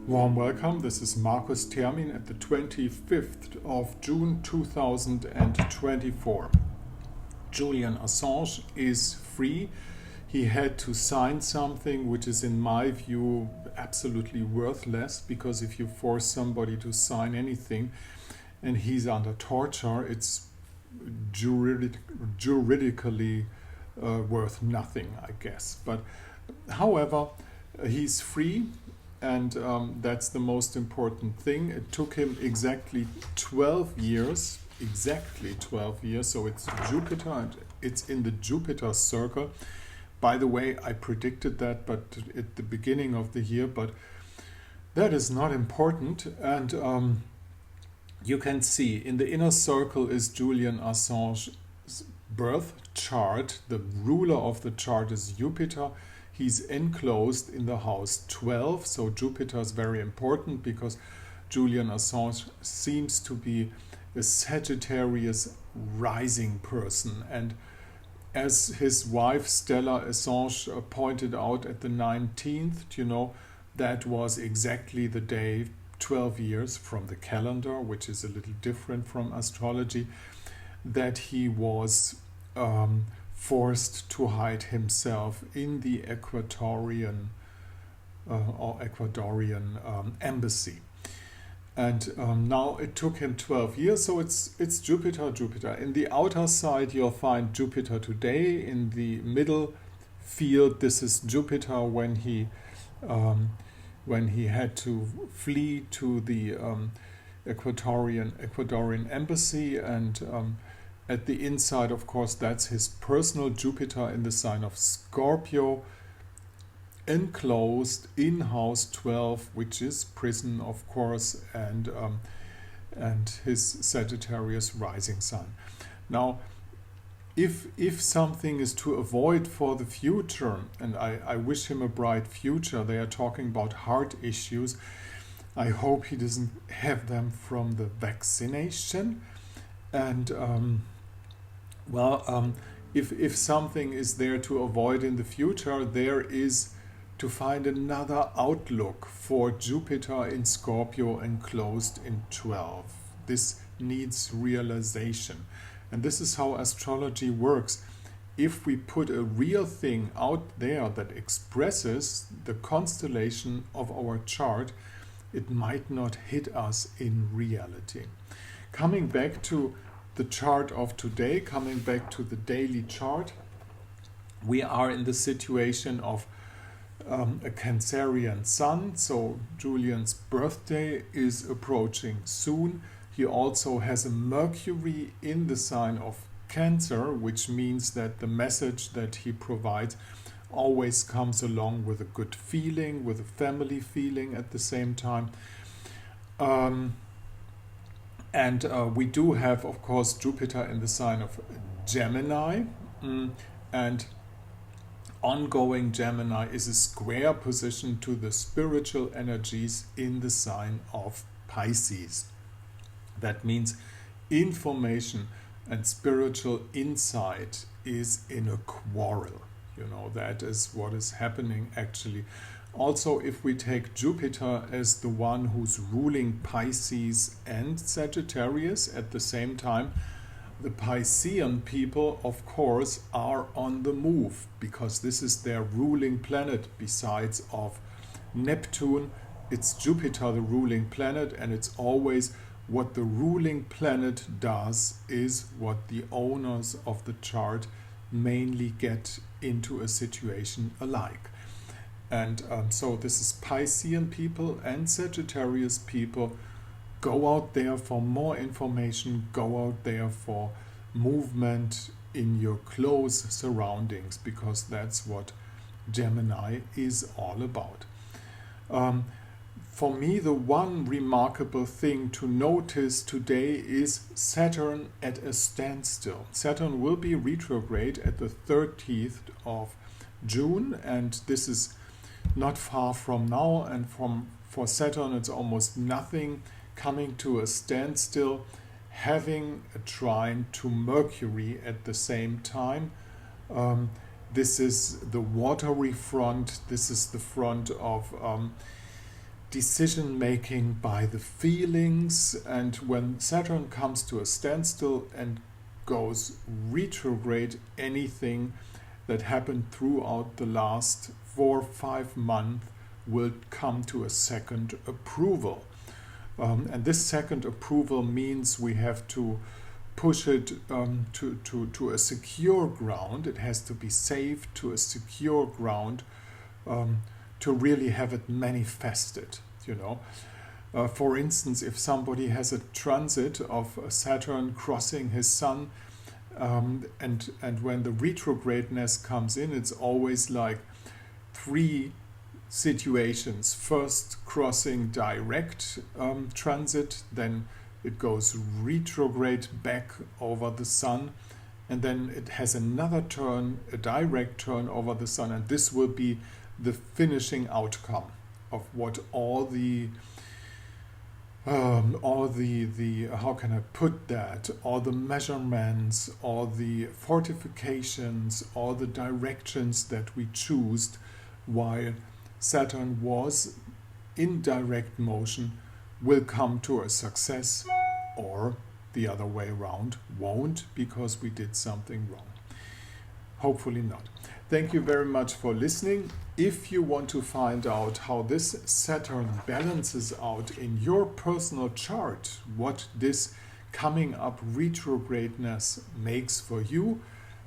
Warm welcome. This is Markus Termin at the 25th of June 2024. Julian Assange is free. He had to sign something which is, in my view, absolutely worthless, because if you force somebody to sign anything and he's under torture, it's juridically worth nothing, I guess. But however, he's free. And that's the most important thing. It took him exactly 12 years, so it's Jupiter, and it's in the Jupiter circle. By the way, I predicted that but at the beginning of the year, but that is not important. And you can see in the inner circle is Julian Assange's birth chart. The ruler of the chart is Jupiter. He's enclosed in the house 12, so Jupiter is very important because Julian Assange seems to be a Sagittarius rising person. And as his wife Stella Assange pointed out at the 19th, that was exactly the day, 12 years from the calendar, which is a little different from astrology, that he was forced to hide himself in the Ecuadorian embassy. And now it took him 12 years, so it's Jupiter. In the outer side you'll find Jupiter today. In the middle field, this is Jupiter when he had to flee to the Ecuadorian embassy, and at the inside, of course, that's his personal Jupiter in the sign of Scorpio, enclosed in house 12, which is prison, of course, and his Sagittarius rising sign. Now, if something is to avoid for the future, and I wish him a bright future, they are talking about heart issues. I hope he doesn't have them from the vaccination. And if something is there to avoid in the future, there is to find another outlook for Jupiter in Scorpio enclosed in 12. This needs realization. And this is how astrology works. If we put a real thing out there that expresses the constellation of our chart, it might not hit us in reality. Coming back to the chart of today, coming back to the daily chart, we are in the situation of a Cancerian sun, so Julian's birthday is approaching soon. He also has a Mercury in the sign of Cancer, which means that the message that he provides always comes along with a good feeling, with a family feeling at the same time. And we do have, of course, Jupiter in the sign of Gemini, and ongoing Gemini is a square position to the spiritual energies in the sign of Pisces. That means information and spiritual insight is in a quarrel. That is what is happening actually. Also, if we take Jupiter as the one who's ruling Pisces and Sagittarius at the same time, the Piscean people, of course, are on the move, because this is their ruling planet. Besides of Neptune, it's Jupiter, the ruling planet, and it's always what the ruling planet does is what the owners of the chart mainly get into a situation alike. And so this is Piscean people and Sagittarius people. Go out there for more information, go out there for movement in your close surroundings, because that's what Gemini is all about. For me, the one remarkable thing to notice today is Saturn at a standstill. Saturn will be retrograde at the 30th of June, and this is not far from now, and for Saturn it's almost nothing, coming to a standstill, having a trine to Mercury at the same time. This is the watery front, this is the front of decision making by the feelings, and when Saturn comes to a standstill and goes retrograde, anything that happened throughout the last 4-5 months will come to a second approval. And this second approval means we have to push it to a secure ground. It has to be safe to a secure ground to really have it manifested, you know. For instance, if somebody has a transit of Saturn crossing his Sun, and when the retrogradeness comes in, it's always like 3 situations. First, crossing direct transit, then it goes retrograde back over the Sun, and then it has another turn, a direct turn over the Sun, and this will be the finishing outcome of what all the how can I put that, all the measurements, all the fortifications, all the directions that we choose while Saturn was in direct motion will come to a success, or the other way around, won't, because we did something wrong. Hopefully not. Thank you very much for listening. If you want to find out how this Saturn balances out in your personal chart, what this coming up retrogradeness makes for you,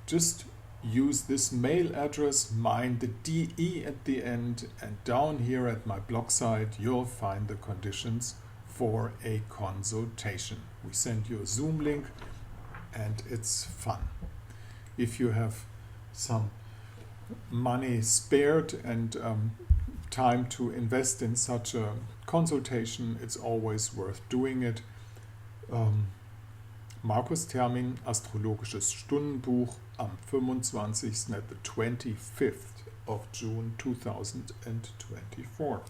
just use this mail address, mine the DE at the end, and down here at my blog site you'll find the conditions for a consultation. We send you a Zoom link and it's fun. If you have some money spared and time to invest in such a consultation, it's always worth doing it. Markus Termin, Astrologisches Stundenbuch, am 25. at the 25th of June 2024.